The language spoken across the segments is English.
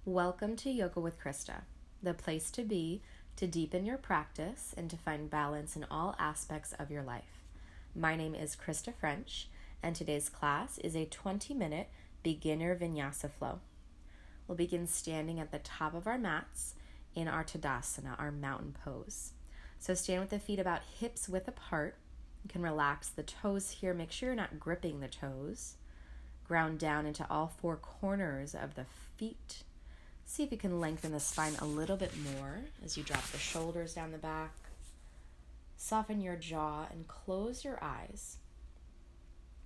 Welcome to Yoga with Krysta, the place to be to deepen your practice and to find balance in all aspects of your life. My name is Krysta French, and today's class is a 20-minute beginner Vinyasa flow. We'll begin standing at the top of our mats in our Tadasana, our mountain pose. So stand with the feet about hips width apart. You can relax the toes here. Make sure you're not gripping the toes. Ground down into all four corners of the feet. See if you can lengthen the spine a little bit more as you drop the shoulders down the back. Soften your jaw and close your eyes.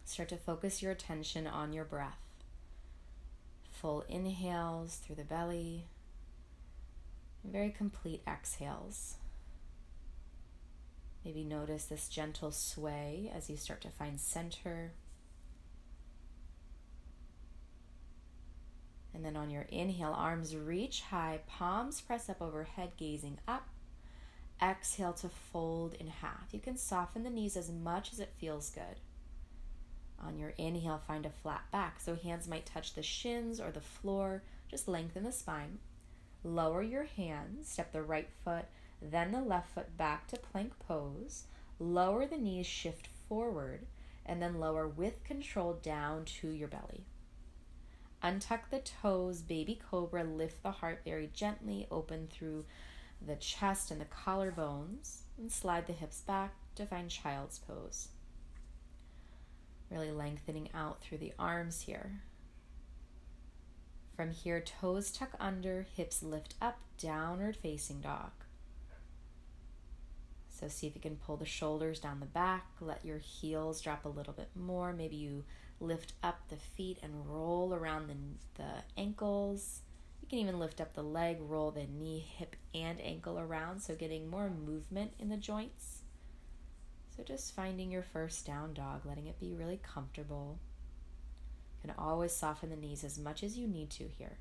Start to focus your attention on your breath. Full inhales through the belly. Very complete exhales. Maybe notice this gentle sway as you start to find center. And then on your inhale, arms reach high, palms press up overhead, gazing up. Exhale to fold in half. You can soften the knees as much as it feels good. On your inhale, find a flat back. So hands might touch the shins or the floor. Just lengthen the spine. Lower your hands. Step the right foot, then the left foot back to plank pose. Lower the knees, shift forward, and then lower with control down to your belly. Untuck the toes, baby cobra, lift the heart very gently, open through the chest and the collarbones, and slide the hips back to find child's pose. Really lengthening out through the arms here. From here, toes tuck under, hips lift up, downward facing dog. So see if you can pull the shoulders down the back, let your heels drop a little bit more. Maybe you lift up the feet and roll around the ankles. You can even lift up the leg, roll the knee, hip, and ankle around, so getting more movement in the joints. So just finding your first down dog, letting it be really comfortable. You can always soften the knees as much as you need to here.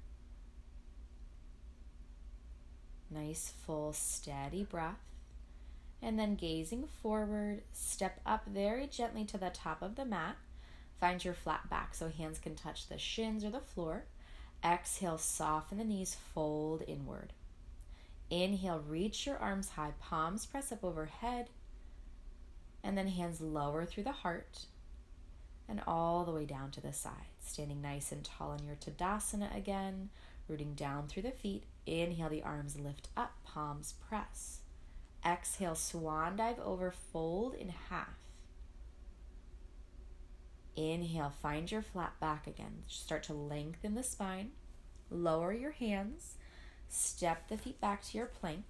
Nice, full, steady breath. And then gazing forward, step up very gently to the top of the mat. Find your flat back so hands can touch the shins or the floor. Exhale, soften the knees, fold inward. Inhale, reach your arms high, palms press up overhead, and then hands lower through the heart and all the way down to the side. Standing nice and tall in your Tadasana again, rooting down through the feet. Inhale, the arms lift up, palms press. Exhale, swan dive over, fold in half. Inhale, find your flat back again. Start to lengthen the spine. Lower your hands. Step the feet back to your plank.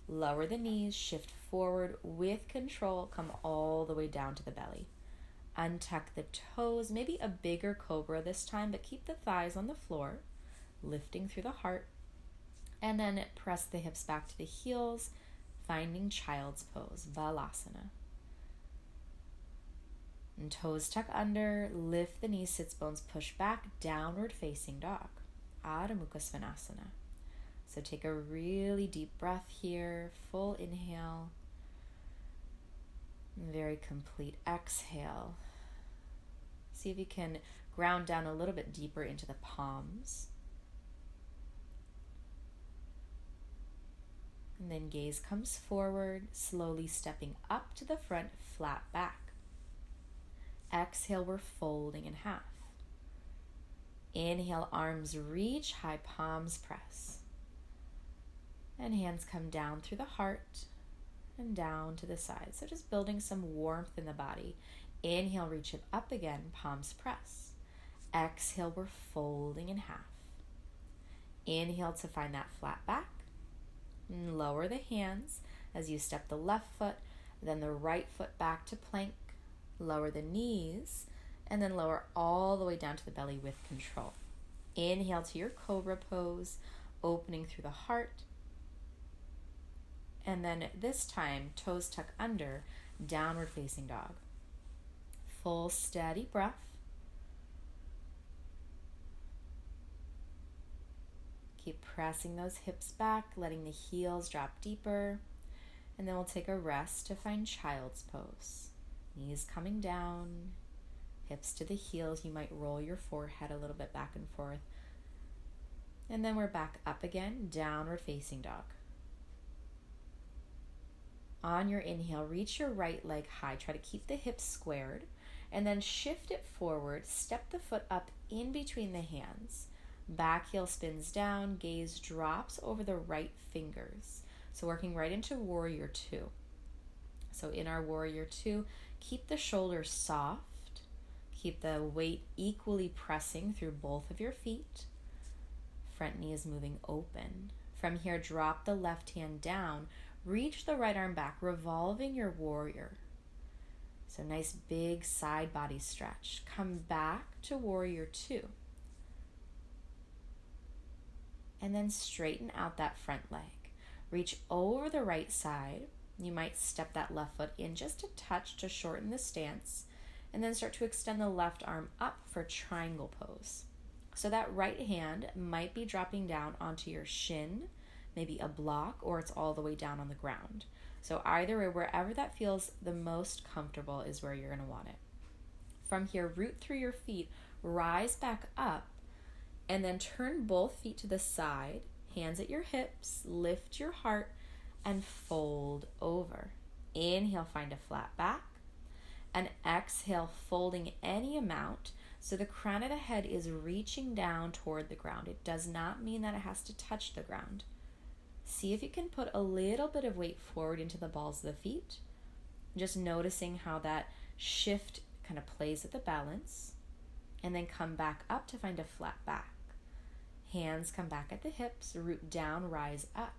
Lower the knees, shift forward with control. Come all the way down to the belly. Untuck the toes, maybe a bigger cobra this time, but keep the thighs on the floor, lifting through the heart. And then press the hips back to the heels, finding child's pose, Balasana. And toes tuck under, lift the knees, sits bones, push back, downward facing dog, Adho Mukha Svanasana. So take a really deep breath here, full inhale, very complete exhale. See if you can ground down a little bit deeper into the palms. And then gaze comes forward, slowly stepping up to the front, flat back. Exhale, we're folding in half. Inhale, arms reach, high palms press. And hands come down through the heart and down to the side. So just building some warmth in the body. Inhale, reach it up again, palms press. Exhale, we're folding in half. Inhale to find that flat back. And lower the hands as you step the left foot, then the right foot back to plank. Lower the knees, and then lower all the way down to the belly with control. Inhale to your cobra pose, opening through the heart. And then this time, toes tuck under, downward facing dog. Full steady breath. Keep pressing those hips back, letting the heels drop deeper. And then we'll take a rest to find child's pose. Knees coming down, hips to the heels. You might roll your forehead a little bit back and forth. And then we're back up again, downward facing dog. On your inhale, reach your right leg high. Try to keep the hips squared. And then shift it forward. Step the foot up in between the hands. Back heel spins down. Gaze drops over the right fingers. So working right into warrior two. So in our warrior two, keep the shoulders soft. Keep the weight equally pressing through both of your feet. Front knee is moving open. From here, drop the left hand down. Reach the right arm back, revolving your warrior. So nice big side body stretch. Come back to warrior two. And then straighten out that front leg. Reach over the right side. You might step that left foot in just a touch to shorten the stance. And then start to extend the left arm up for triangle pose. So that right hand might be dropping down onto your shin, maybe a block, or it's all the way down on the ground. So either way, wherever that feels the most comfortable is where you're going to want it. From here, root through your feet, rise back up, and then turn both feet to the side, hands at your hips, lift your heart, and fold over. Inhale, find a flat back, and exhale, folding any amount. So the crown of the head is reaching down toward the ground. It does not mean that it has to touch the ground. See if you can put a little bit of weight forward into the balls of the feet. Just noticing how that shift kind of plays with the balance. And then come back up to find a flat back. Hands come back at the hips, root down, rise up.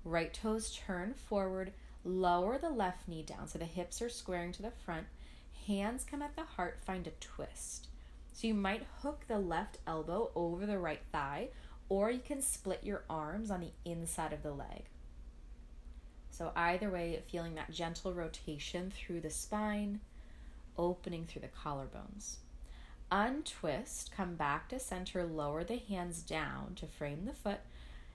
Right toes turn forward, lower the left knee down so the hips are squaring to the front. Hands come at the heart, find a twist. So you might hook the left elbow over the right thigh, or you can split your arms on the inside of the leg. So either way, feeling that gentle rotation through the spine, opening through the collarbones. Untwist, come back to center, lower the hands down to frame the foot,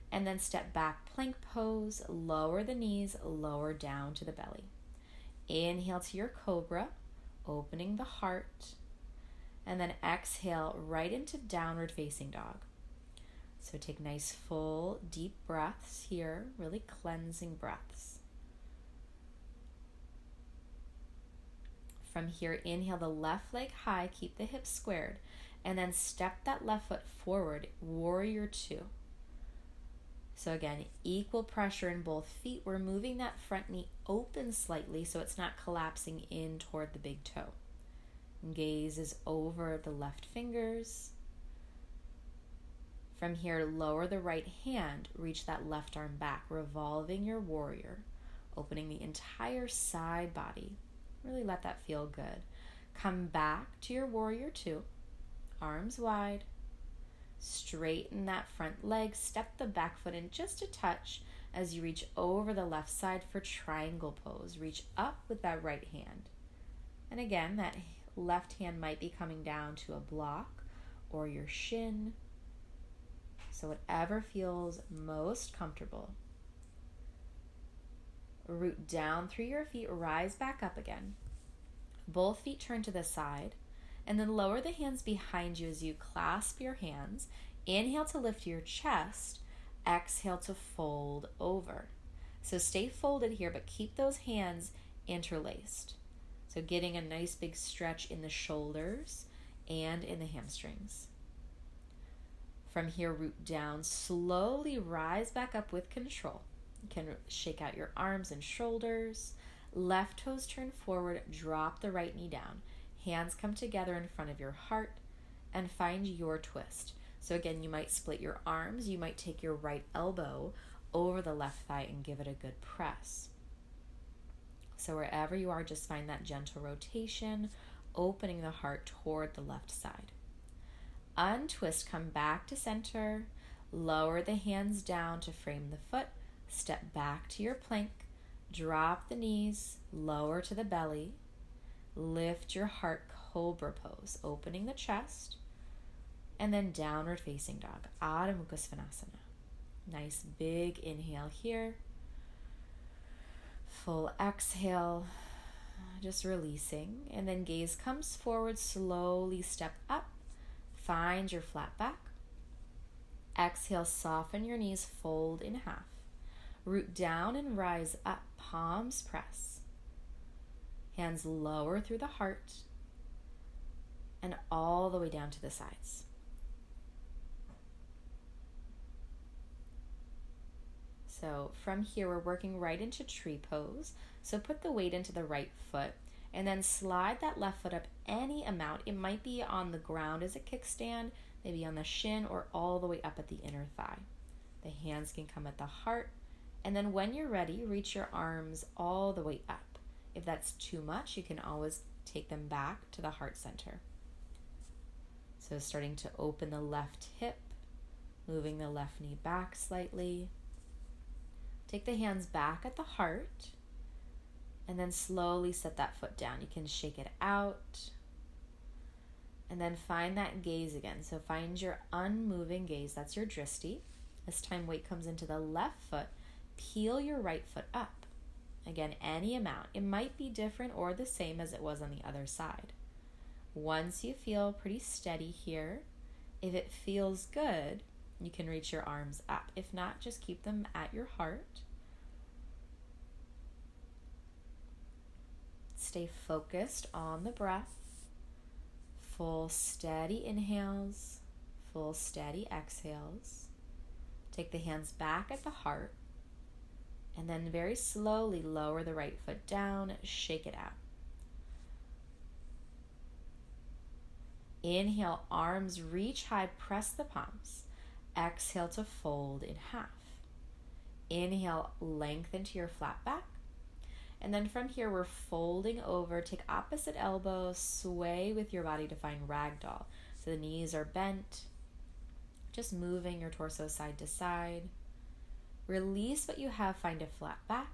and then step back, plank pose, lower the knees, lower down to the belly. Inhale to your cobra, opening the heart, and then exhale right into downward facing dog. So take nice full deep breaths here, really cleansing breaths. From here, inhale the left leg high, keep the hips squared, and then step that left foot forward, warrior two. So again, equal pressure in both feet. We're moving that front knee open slightly so it's not collapsing in toward the big toe. Gaze is over the left fingers. From here, lower the right hand, reach that left arm back, revolving your warrior, opening the entire side body. Really let that feel good. Come back to your warrior two, arms wide. Straighten that front leg, step the back foot in just a touch as you reach over the left side for triangle pose. Reach up with that right hand. And again, that left hand might be coming down to a block or your shin. So whatever feels most comfortable. Root down through your feet, rise back up again. Both feet turn to the side, and then lower the hands behind you as you clasp your hands. Inhale to lift your chest, exhale to fold over. So stay folded here, but keep those hands interlaced. So getting a nice big stretch in the shoulders and in the hamstrings. From here, root down, slowly rise back up with control. You can shake out your arms and shoulders. Left toes turn forward, drop the right knee down. Hands come together in front of your heart and find your twist. So again, you might split your arms. You might take your right elbow over the left thigh and give it a good press. So wherever you are, just find that gentle rotation, opening the heart toward the left side. Untwist, come back to center. Lower the hands down to frame the foot. Step back to your plank. Drop the knees, lower to the belly. Lift your heart, cobra pose, opening the chest. And then downward facing dog, Adho Mukha Svanasana. Nice big inhale here. Full exhale, just releasing. And then gaze comes forward, slowly step up. Find your flat back. Exhale, soften your knees, fold in half. Root down and rise up, palms press. Hands lower through the heart and all the way down to the sides. So from here, we're working right into tree pose. So put the weight into the right foot and then slide that left foot up any amount. It might be on the ground as a kickstand, maybe on the shin, or all the way up at the inner thigh. The hands can come at the heart. And then when you're ready, reach your arms all the way up. If that's too much, you can always take them back to the heart center. So starting to open the left hip, moving the left knee back slightly. Take the hands back at the heart and then slowly set that foot down. You can shake it out and then find that gaze again. So find your unmoving gaze. That's your dristi. This time weight comes into the left foot. Peel your right foot up. Again, any amount. It might be different or the same as it was on the other side. Once you feel pretty steady here, if it feels good, you can reach your arms up. If not, just keep them at your heart. Stay focused on the breath. Full steady inhales, full steady exhales. Take the hands back at the heart and then very slowly lower the right foot down, shake it out. Inhale, arms reach high, press the palms. Exhale to fold in half. Inhale, lengthen to your flat back. And then from here, we're folding over. Take opposite elbow, sway with your body to find ragdoll. So the knees are bent, just moving your torso side to side. Release what you have, find a flat back.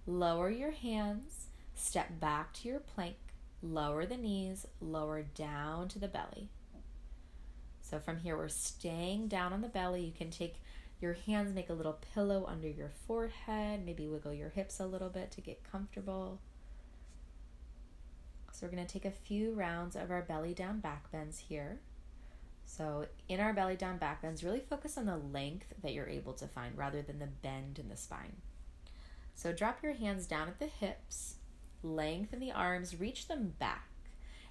Lower your hands, step back to your plank. Lower the knees, lower down to the belly. So from here, we're staying down on the belly. You can take your hands, make a little pillow under your forehead, maybe wiggle your hips a little bit to get comfortable. So we're going to take a few rounds of our belly down back bends here. So in our belly down back bends, really focus on the length that you're able to find rather than the bend in the spine. So drop your hands down at the hips, lengthen the arms, reach them back,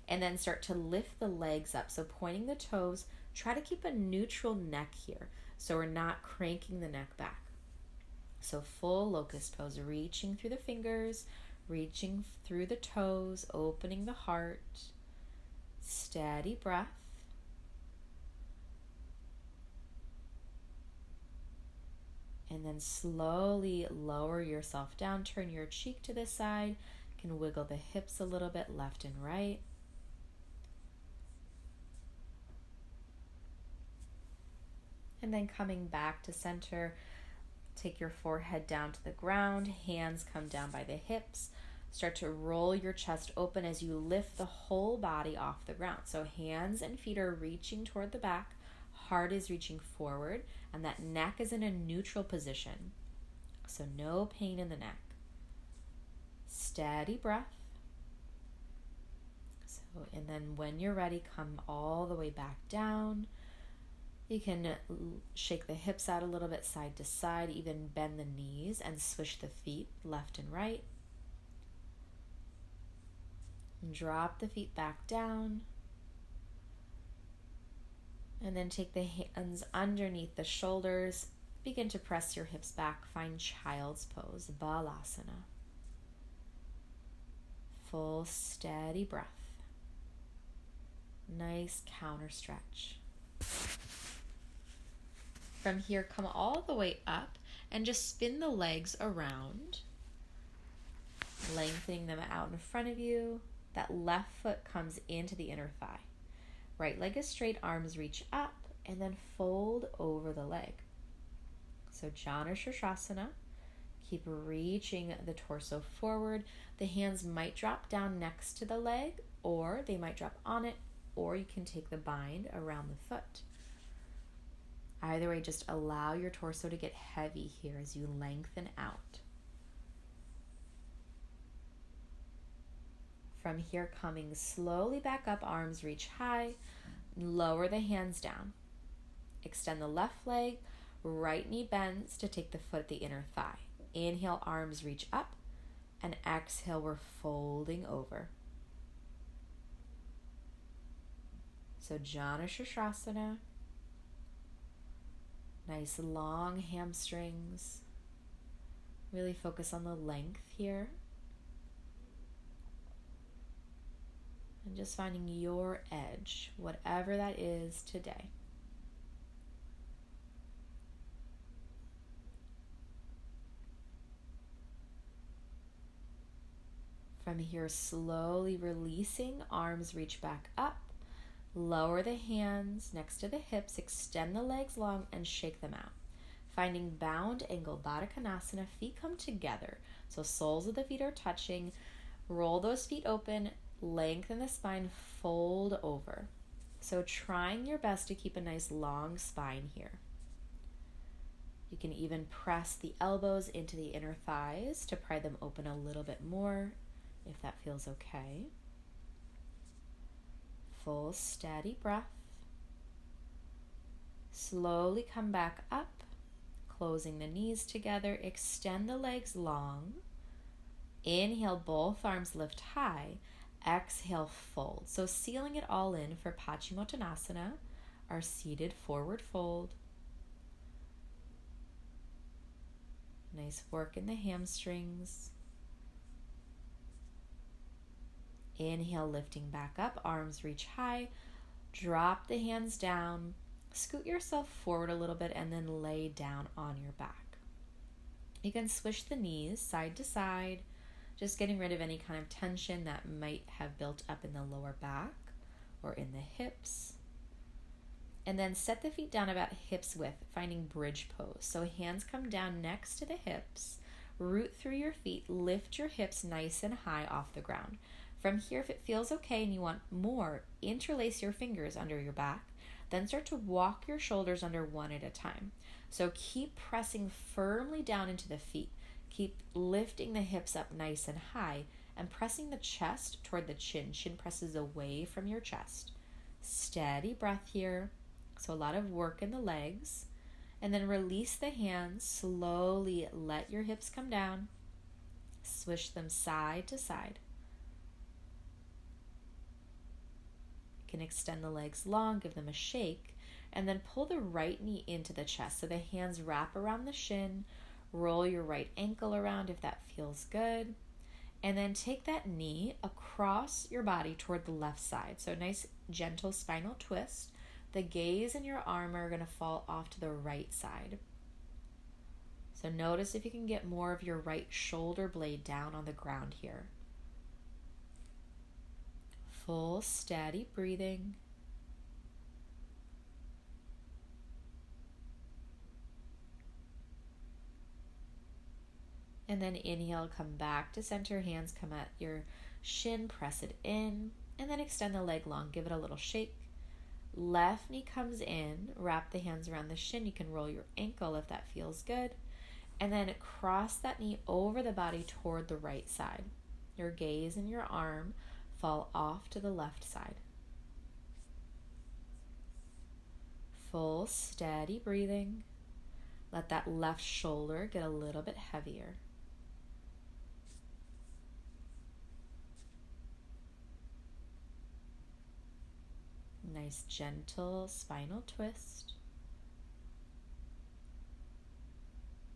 and then start to lift the legs up. So pointing the toes, try to keep a neutral neck here. So we're not cranking the neck back. So full locust pose, reaching through the fingers, reaching through the toes, opening the heart. Steady breath. And then slowly lower yourself down, turn your cheek to the side. You can wiggle the hips a little bit left and right. And then coming back to center, take your forehead down to the ground, hands come down by the hips. Start to roll your chest open as you lift the whole body off the ground. So hands and feet are reaching toward the back, heart is reaching forward, and that neck is in a neutral position. So no pain in the neck. Steady breath. And then when you're ready, come all the way back down. You can shake the hips out a little bit side to side, even bend the knees and swish the feet left and right. And drop the feet back down. And then take the hands underneath the shoulders. Begin to press your hips back. Find child's pose, balasana. Full steady breath. Nice counter stretch. From here, come all the way up and just spin the legs around, lengthening them out in front of you. That left foot comes into the inner thigh. Right leg is straight, arms reach up, and then fold over the leg. So Janu Sirsasana. Keep reaching the torso forward. The hands might drop down next to the leg, or they might drop on it, or you can take the bind around the foot. Either way, just allow your torso to get heavy here as you lengthen out. From here, coming slowly back up, arms reach high, lower the hands down. Extend the left leg, right knee bends to take the foot at the inner thigh. Inhale, arms reach up, and exhale, we're folding over. So Janu Sirsasana, nice long hamstrings. Really focus on the length here. And just finding your edge, whatever that is today. From here, slowly releasing, arms reach back up. Lower the hands next to the hips, extend the legs long, and shake them out. Finding bound angle, Baddha Konasana, feet come together. So soles of the feet are touching. Roll those feet open, lengthen the spine, fold over. So trying your best to keep a nice long spine here. You can even press the elbows into the inner thighs to pry them open a little bit more, if that feels okay. Full steady breath. Slowly come back up, closing the knees together, extend the legs long. Inhale, both arms lift high. Exhale, fold. So sealing it all in for Paschimottanasana, our seated forward fold. Nice work in the hamstrings. Inhale, lifting back up, arms reach high. Drop the hands down. Scoot yourself forward a little bit and then lay down on your back. You can swish the knees side to side, just getting rid of any kind of tension that might have built up in the lower back or in the hips. And then set the feet down about hips width, finding bridge pose. So hands come down next to the hips, root through your feet, lift your hips nice and high off the ground. From here, if it feels okay and you want more, interlace your fingers under your back, then start to walk your shoulders under one at a time. So keep pressing firmly down into the feet. Keep lifting the hips up nice and high and pressing the chest toward the chin. Chin presses away from your chest. Steady breath here. So a lot of work in the legs. And then release the hands. Slowly let your hips come down. Swish them side to side. You can extend the legs long, give them a shake, and then pull the right knee into the chest. So the hands wrap around the shin. Roll your right ankle around if that feels good. And then take that knee across your body toward the left side. So nice gentle spinal twist. The gaze and your arm are going to fall off to the right side. So notice if you can get more of your right shoulder blade down on the ground here. Full steady breathing. And then inhale, come back to center, hands come at your shin, press it in, and then extend the leg long, give it a little shake. Left knee comes in, wrap the hands around the shin. You can roll your ankle if that feels good. And then cross that knee over the body toward the right side. Your gaze and your arm fall off to the left side. Full steady breathing. Let that left shoulder get a little bit heavier. Nice gentle spinal twist.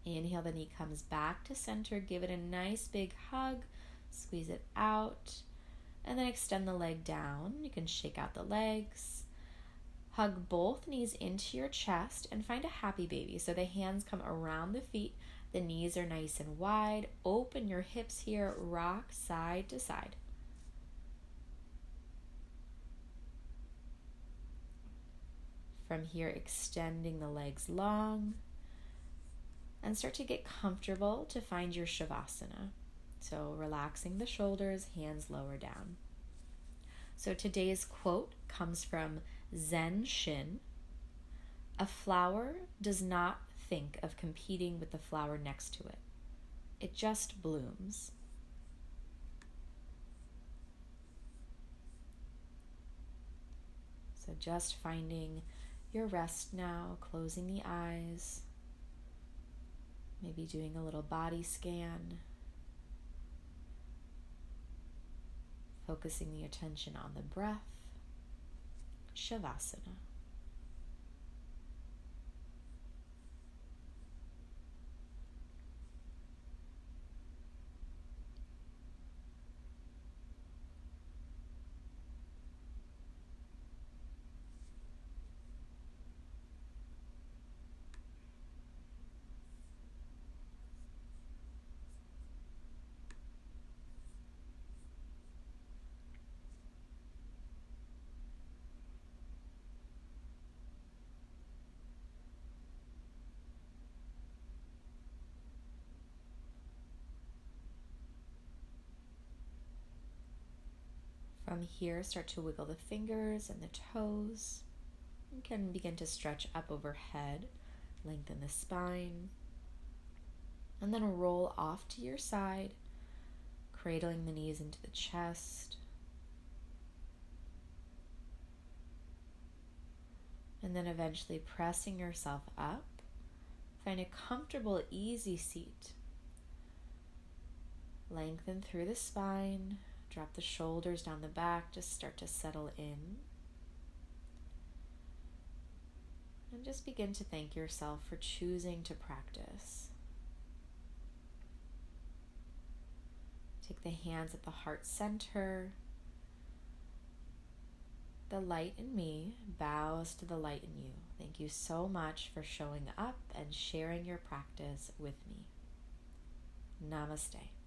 Inhale, the knee comes back to center. Give it a nice big hug. Squeeze it out. And then extend the leg down. You can shake out the legs. Hug both knees into your chest and find a happy baby. So the hands come around the feet. The knees are nice and wide. Open your hips here. Rock side to side. From here, extending the legs long. And start to get comfortable to find your Shavasana. So relaxing the shoulders, hands lower down. So today's quote comes from Zen Shin. A flower does not think of competing with the flower next to it. It just blooms. So just finding your rest now, closing the eyes, maybe doing a little body scan, focusing the attention on the breath, Shavasana. From here, start to wiggle the fingers and the toes. You can begin to stretch up overhead, lengthen the spine, and then roll off to your side, cradling the knees into the chest. And then eventually pressing yourself up. Find a comfortable, easy seat. Lengthen through the spine. Drop the shoulders down the back, just start to settle in. And just begin to thank yourself for choosing to practice. Take the hands at the heart center. The light in me bows to the light in you. Thank you so much for showing up and sharing your practice with me. Namaste.